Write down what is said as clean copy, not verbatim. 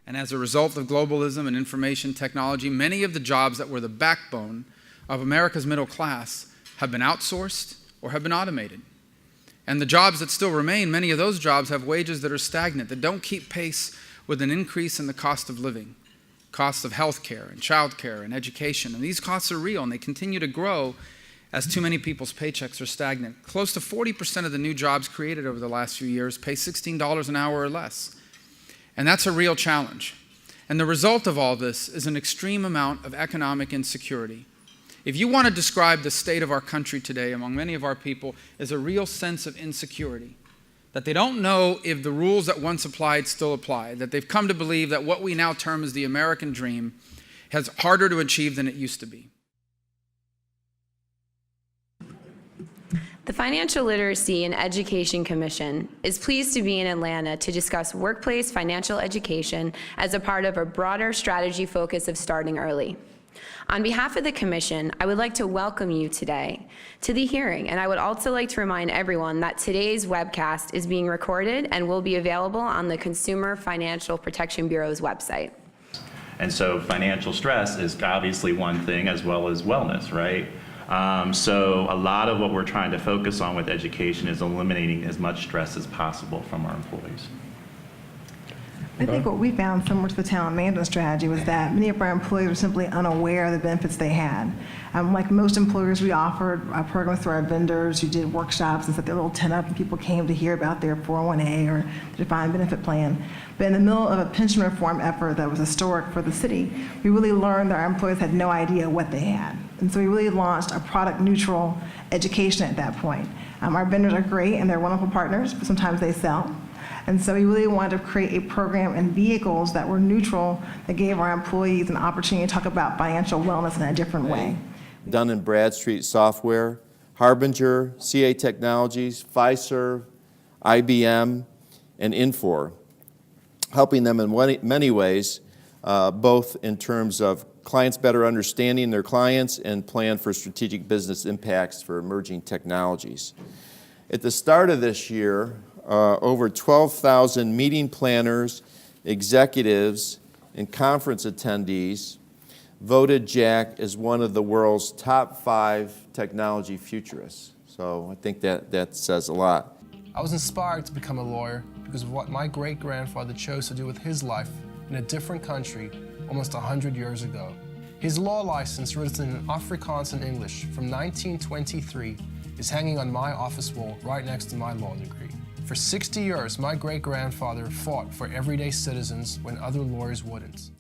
And as a result of globalism and information technology, many of the jobs that were the backbone of America's middle class have been outsourced or have been automated. And the jobs that still remain, many of those jobs have wages that are stagnant, that don't keep pace with an increase in the cost of living, costs of health care and child care and education. And these costs are real, and they continue to grow as too many people's paychecks are stagnant. Close to 40% of the new jobs created over the last few years pay $16 an hour or less. And that's a real challenge. And the result of all this is an extreme amount of economic insecurity. If you want to describe the state of our country today among many of our people, is a real sense of insecurity. That they don't know if the rules that once applied still apply. That they've come to believe that what we now term as the American dream is harder to achieve than it used to be. The Financial Literacy and Education Commission is pleased to be in Atlanta to discuss workplace financial education as a part of a broader strategy focus of starting early. On behalf of the Commission, I would like to welcome you today to the hearing, and I would also like to remind everyone that today's webcast is being recorded and will be available on the Consumer Financial Protection Bureau's website. And so financial stress is obviously one thing, as well as wellness, right? So a lot of what we're trying to focus on with education is eliminating as much stress as possible from our employees. I think what we found similar to the talent management strategy was that many of our employees were simply unaware of the benefits they had. Like most employers, we offered programs through our vendors who did workshops and set their little tent up, and people came to hear about their 401A or the defined benefit plan. But in the middle of a pension reform effort that was historic for the city, we really learned that our employees had no idea what they had. And so we really launched a product-neutral education at that point. Our vendors are great and they're wonderful partners, but sometimes they sell. And so we really wanted to create a program and vehicles that were neutral, that gave our employees an opportunity to talk about financial wellness in a different way. Dun & Bradstreet Software, Harbinger, CA Technologies, Fiserv, IBM, and Infor, helping them in many ways, both in terms of clients better understanding their clients and plan for strategic business impacts for emerging technologies. At the start of this year, over 12,000 meeting planners, executives, and conference attendees voted Jack as one of the world's top 5 technology futurists. So I think that says a lot. I was inspired to become a lawyer because of what my great-grandfather chose to do with his life in a different country almost 100 years ago. His law license, written in Afrikaans and English from 1923, is hanging on my office wall right next to my law degree. For 60 years, my great-grandfather fought for everyday citizens when other lawyers wouldn't.